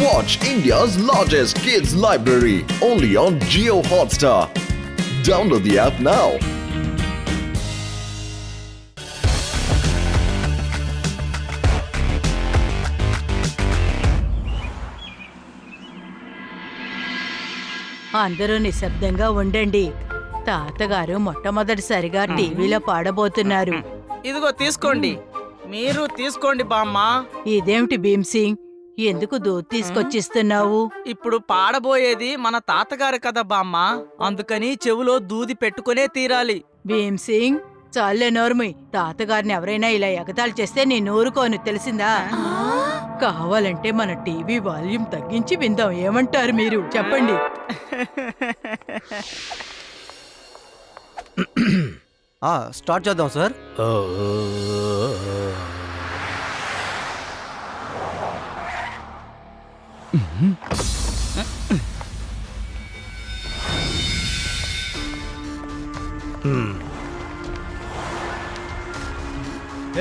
Watch India's largest kids library only on Jio Hotstar. Download the app now. అందరూ నిశ్శబ్దంగా ఉండండి. తాతగారు మొట్టమొదటిసారిగా టీవీలో పాడబోతున్నారు. ఇదిగో తీసుకోండి. మీరు తీసుకోండి బామ్మ. ఇదేమిటి భీమ్సింగ్, ఎందుకు దూద్ తీసుకొచ్చిస్తున్నావు? ఇప్పుడు పాడబోయేది మన తాతగారు కదా బామ్మ, అందుకని చెవులో దూది పెట్టుకునే తీరాలి. భీమ్సింగ్, చాలే నోర్మి. తాతగారిని ఎవరైనా ఇలా ఎగతాళి చేస్తే నేను ఊరుకోను, తెలిసిందా? కావాలంటే మన టీవీ వాల్యూమ్ తగ్గించి విందాం. ఏమంటారు మీరు? చెప్పండి. స్టార్ట్ చేద్దాం సార్.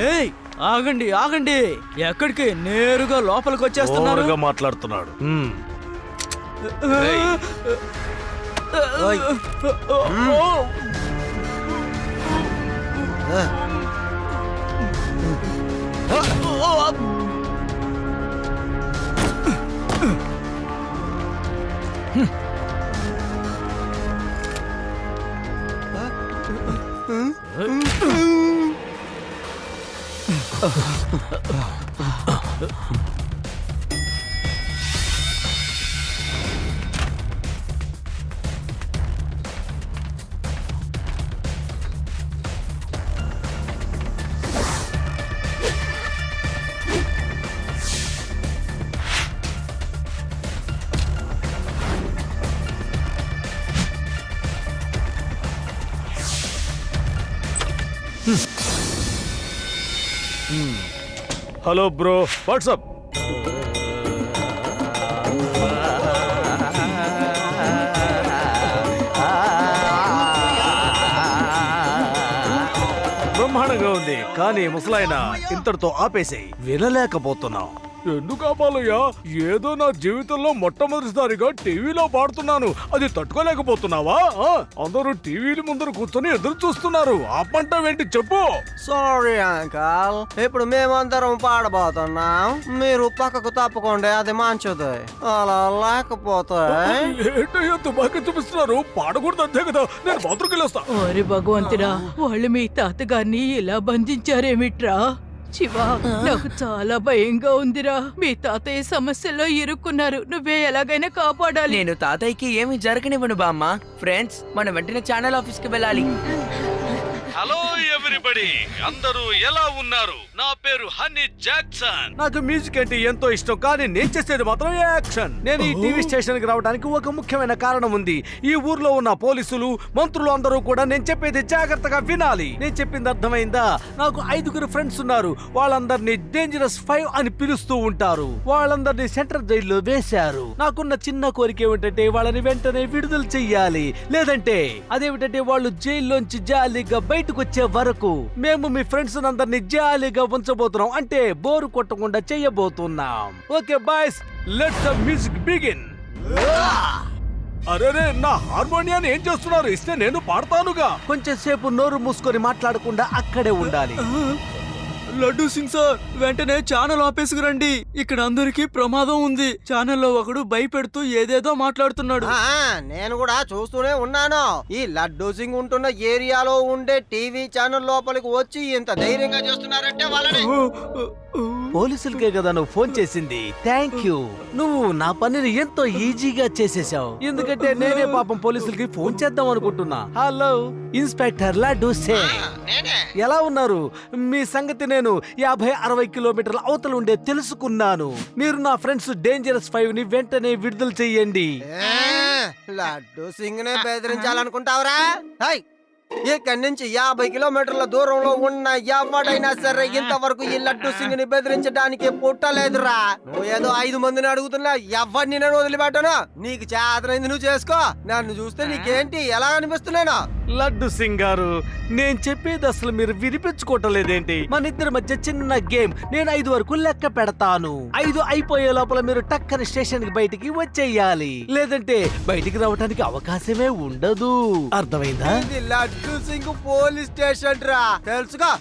ఏయ్, ఆగండి ఆగండి. ఎక్కడికి? నేరుగా లోపలికి వచ్చేస్తున్నారు. మాట్లాడుతున్నాడు. Hello bro, WhatsApp? బ్రహ్మాండంగా ఉంది, కానీ ముసలాయన ఇంతటితో ఆపేసేయి. వినలేకపోతున్నాం. ఎందుకు ఆపాలయ్యా? ఏదో నా జీవితంలో మొట్టమొదటిసారిగా టీవీలో పాడుతున్నాను, అది తట్టుకోలేకపోతున్నావా? అందరూ టీవీల ముందర కూర్చొని ఎదురు చూస్తున్నారు, ఆపంటావేంటి చెప్పు. సారీ అంకల్, ఇప్పుడు మేమందరం పాడబోతున్నాం, మీరు పక్కకు తప్పకుండా, అది మంచిది. అలా లేకపోతే ఏంటయ్యా తుపాకీ చూపిస్తున్నారు? పాడకూడదు అంతే కదా, నేను బాత్రూమ్కి వెళ్ళొస్తా. ఓరి భగవంతుడా, వాళ్ళు మీ తాతగారిని ఇలా బంధించారేమిట్రా? శివా, నాకు చాలా భయంగా ఉందిరా. మీ తాతయ్య సమస్యల్లో ఇరుక్కున్నారు, నువ్వే ఎలాగైనా కాపాడాలి. నేను తాతయ్యకి ఏమి జరగనివ్వను బామ్మ. ఫ్రెండ్స్, మనం వెంటనే ఛానల్ ఆఫీస్ కి వెళ్ళాలి. హలో ఎవ్రీబడి, అందరూ ఎలా ఉన్నారు? నా పేరు హనీ జాక్సన్. నాకు మ్యూజిక్ అంటే ఎంతో ఇష్టం, కానీ నేను చేసేది మాత్రం యాక్షన్. నేను ఈ టీవీ స్టేషన్ కి రావడానికి ఒక ముఖ్యమైన కారణం ఉంది. ఈ ఊర్లో ఉన్న పోలీసులు, మంత్రులు అందరూ కూడా నేను చెప్పేది జాగ్రత్తగా వినాలి. నేను చెప్పింది అర్థమైందా? నాకు 5 ఫ్రెండ్స్ ఉన్నారు. వాళ్ళందరినీ డేంజరస్ 5 అని పిలుస్తూ ఉంటారు. వాళ్ళందరినీ సెంట్రల్ జైల్లో వేశారు. నాకున్న చిన్న కోరిక ఏమిటంటే వాళ్ళని వెంటనే విడుదల చెయ్యాలి. లేదంటే అదేమిటంటే వాళ్ళు జైల్లోంచి జాలీగా బయటకు వచ్చే వరకు మేము మీ ఫ్రెండ్స్ అందరినీ జాలీగా ఉంచబోతున్నాం. అంటే బోరు కొట్టకుండా చెయ్యబోతున్నాం. Okay boys, let's the music begin. అరే, నా హార్మోనియాన్ని ఏం చేస్తున్నారు? ఇస్తే నేను పాడతానుగా. కొంచెం సేపు నోరు మూసుకొని మాట్లాడకుండా అక్కడే ఉండాలి. లడ్డూ సింగ్ సార్, వెంటనే ఛానల్ ఆఫీస్కి రండి. ఇక్కడ అందరికీ ప్రమాదం ఉంది. ఛానల్లో ఒకడు భయపెడుతూ ఏదేదో మాట్లాడుతున్నాడు. నేను కూడా చూస్తూనే ఉన్నాను. ఈ లడ్డూ సింగ్ ఉంటున్న ఏరియాలో ఉండే టీవీ ఛానల్ లోపలికి వచ్చి ఇంత ధైర్యంగా చేస్తున్నారంటే వాళ్ళని. పోలీసులకే కదా నువ్వు ఫోన్ చేసింది. థ్యాంక్ యూ, నువ్వు నా పనిని ఎంతో ఈజీగా చేసేసావు. ఎందుకంటే నేనే పాపం పోలీసులకి ఫోన్ చేద్దాం అనుకుంటున్నా. హలో ఇన్స్పెక్టర్ లడ్డూ సింగ్, ఎలా ఉన్నారు? మీ సంగతి నేను 50-60 కిలోమీటర్ల అవతల ఉండే తెలుసుకున్నాను. మీరు నా ఫ్రెండ్స్ డేంజరస్ 5 ని వెంటనే విడుదల చెయ్యండి. లడ్డూ సింగ్ నే బెదిరించాలనుకుంటావరా? ఇక్కడి నుంచి 50 కిలోమీటర్ల దూరంలో ఉన్న ఎవడైనా సరే ఇంతవరకు ఈ లడ్డు సింగ్ ని బెదిరించడానికి పుట్టలేదురా. నువ్వు ఏదో 5 మందిని అడుగుతున్నా, ఎవరిని నేను వదిలిపెట్టాను. నీకు చేతనైంది నువ్వు చేసుకో. నన్ను చూస్తే నీకేంటి ఎలా అనిపిస్తున్నాను? లడ్డు సింగ్ గారు, నేను చెప్పేది అసలు మీరు వినిపించుకోవటం లేదేంటి? మన ఇద్దరి మధ్య చిన్న గేమ్. నేను 5 వరకు లెక్క పెడతాను. 5 అయిపోయే లోపల మీరు టక్కని స్టేషన్ కి బయటికి వచ్చేయాలి, లేదంటే బయటికి రావడానికి అవకాశమే ఉండదు. అర్థమైందా? ఇది లడ్డు సింగ్ పోలీస్ స్టేషన్ రా, తెలుసుగా.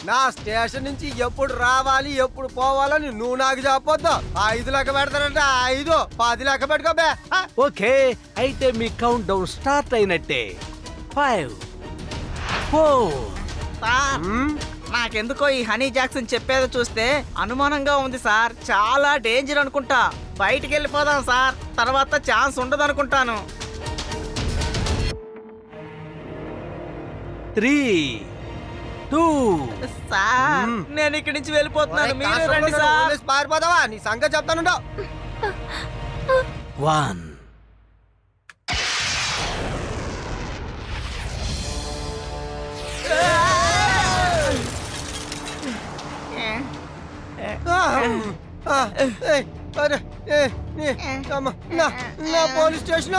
నా స్టేషన్ నుంచి ఎప్పుడు రావాలి ఎప్పుడు పోవాలని నువ్వు నాకు చెప్పొద్దు. 5 లెక్క పెడతానంట. 5, 10 లెక్క పెట్టుకోబే. ఓకే, అయితే మీ కౌంట్ డౌన్ స్టార్ట్ అయినట్టే. 5, 4. సార్, నాకెందుకో ఈ హనీ జాక్సన్ చెప్పేది చూస్తే అనుమానంగా ఉంది సార్. చాలా డేంజర్ అనుకుంటా. బయటికి వెళ్ళిపోదాం సార్, తర్వాత ఛాన్స్ ఉండదు అనుకుంటాను. 3, 2. సార్, నేను ఇక్కడి నుంచి వెళ్ళిపోతున్నాను. మీరే రండి సార్. పోలీస్ పారిపోదావా? నీ సంగతి చెప్తానుండవు. 1. నా పోలీస్ స్టేషన్.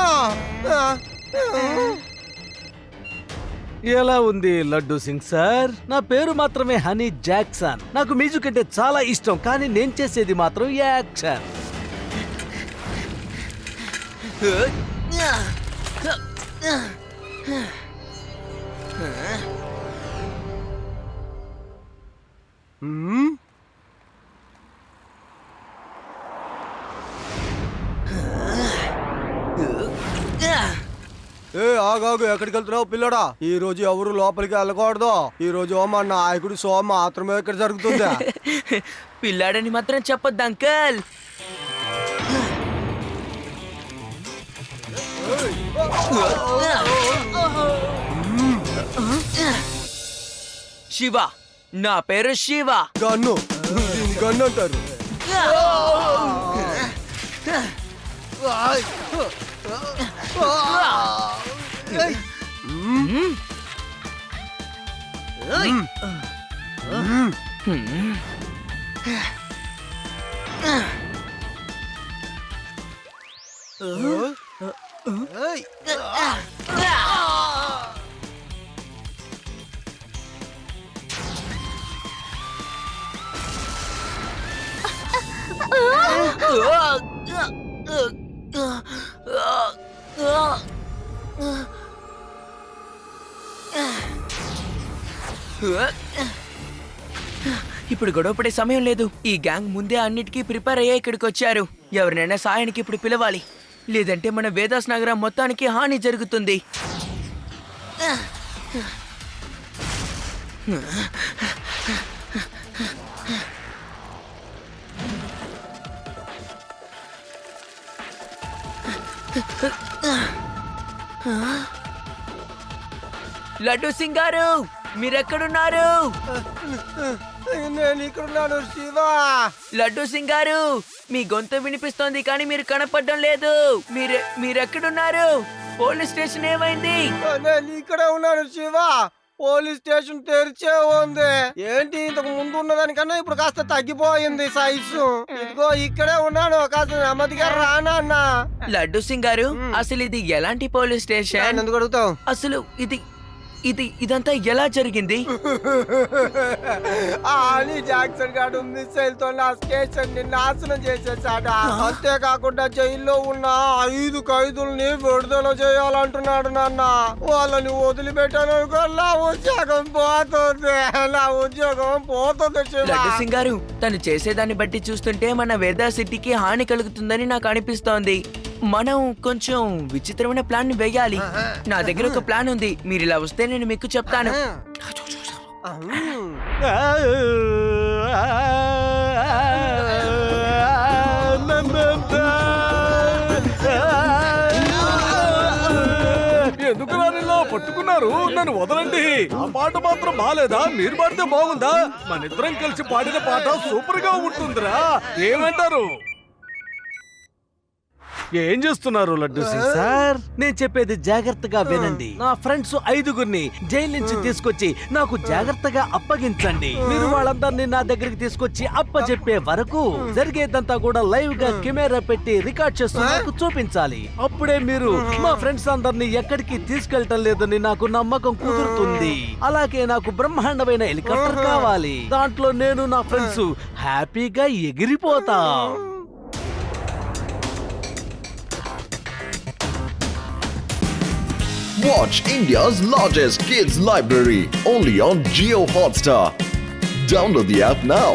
ఎలా ఉంది లడ్డు సింగ్ సార్? నా పేరు మాత్రమే హనీ జాక్సన్. నాకు మ్యూజిక్ అంటే చాలా ఇష్టం, కానీ నేను చేసేది మాత్రం యాక్షన్. ఆగాగు, ఎక్కడికి వెళ్తున్నావు పిల్లడా? ఈ రోజు ఎవరు లోపలికి వెళ్ళకూడదు. ఈ రోజు మా నాయకుడు షో మాత్రమే ఇక్కడ జరుగుతుంది. పిల్లాడని మాత్రం చెప్పొద్దు అంకల్. శివ, నా పేరు శివ. గన్ను, గన్ను అంటారు. ఇప్పుడు గొడవపడే సమయం లేదు. ఈ గ్యాంగ్ ముందే అన్నిటికీ ప్రిపేర్ అయ్యే ఇక్కడికి వచ్చారు. ఎవరినైనా సాయానికి ఇప్పుడు పిలవాలి, లేదంటే మన వేదాస్ నగరం మొత్తానికి హాని జరుగుతుంది. లడ్డు సింగ్ గారు, మీరెక్కడున్నారు? నేను ఇక్కడున్నాను శివ. లడ్డు సింగ్ గారు, మీ గొంతు వినిపిస్తోంది కానీ మీరు కనపడడం లేదు. మీరెక్కడున్నారు? పోలీస్ స్టేషన్ ఏమైంది? నేను ఇక్కడే ఉన్నాను శివ. పోలీస్ స్టేషన్ తెరిచే ఉంది. ఏంటి, ఇంతకు ముందు ఉన్నదానికన్నా ఇప్పుడు కాస్త తగ్గిపోయింది సైజు. ఇదిగో ఇక్కడే ఉన్నాను, కాస్త నెమ్మదిగా రానా అన్న. లడ్డు సింగ్ గారు, అసలు ఇది ఎలాంటి పోలీస్ స్టేషన్? ఎందుకు అడుగుతావు? అసలు ఇదంతా ఎలా జరిగింది? అని జాక్సన్ గారు మిసైల్ తో నా స్టేషన్ ని నాశనం చేసేసాడ. అంతేకాకుండా జైల్లో ఉన్న 5 ఖైదుల్ని విడుదల చేయాలంటున్నాడు నాన్న. వాళ్ళని వదిలిపెట్టాను అనుకో, నా ఉద్యోగం పోతుంది. నా ఉద్యోగం పోతుంది. లడ్డు సింగ్ గారు, తను చేసేదాన్ని బట్టి చూస్తుంటే మన వేదా సిటీకి హాని కలుగుతుందని నాకు అనిపిస్తోంది. మనం కొంచెం విచిత్రమైన ప్లాన్ ని వేయాలి. నా దగ్గర ఒక ప్లాన్ ఉంది. మీరు ఇలా వస్తే నేను మీకు చెప్తాను. ఎందుకు రానిలో పట్టుకున్నారు? నన్ను వదలండి. ఆ పాట మాత్రం బాలేదా? మీరు పాడితే బాగుందా? మన ఇద్దరం కలిసి పాడిన పాట సూపర్ గా ఉంటుందిరా. ఏమంటారు? ఏం చేస్తున్నారు లడ్డు సింగ్ సార్? నేను చెప్పేది జాగ్రత్తగా వినండి. నా ఫ్రెండ్స్ 5గురిని జైలు నుంచి తీసుకొచ్చి నాకు జాగ్రత్తగా అప్పగించండి. మీరు వాళ్ళందరినీ నా దగ్గరికి తీసుకొచ్చి అప్పచెప్పే వరకు జరిగేదంతా కూడా లైవ్ గా కెమెరా పెట్టి రికార్డ్ చేస్తూ నాకు చూపించాలి. అప్పుడే మీరు మా ఫ్రెండ్స్ అందరినీ ఎక్కడికి తీసుకెళ్లటం లేదని నాకు నమ్మకం కుదురుతుంది. అలాగే నాకు బ్రహ్మాండమైన హెలికాప్టర్ కావాలి. దాంట్లో నేను నా ఫ్రెండ్స్ హ్యాపీగా ఎగిరిపోతాం. Watch India's largest kids library only on Geo Hotstar. Download the app now.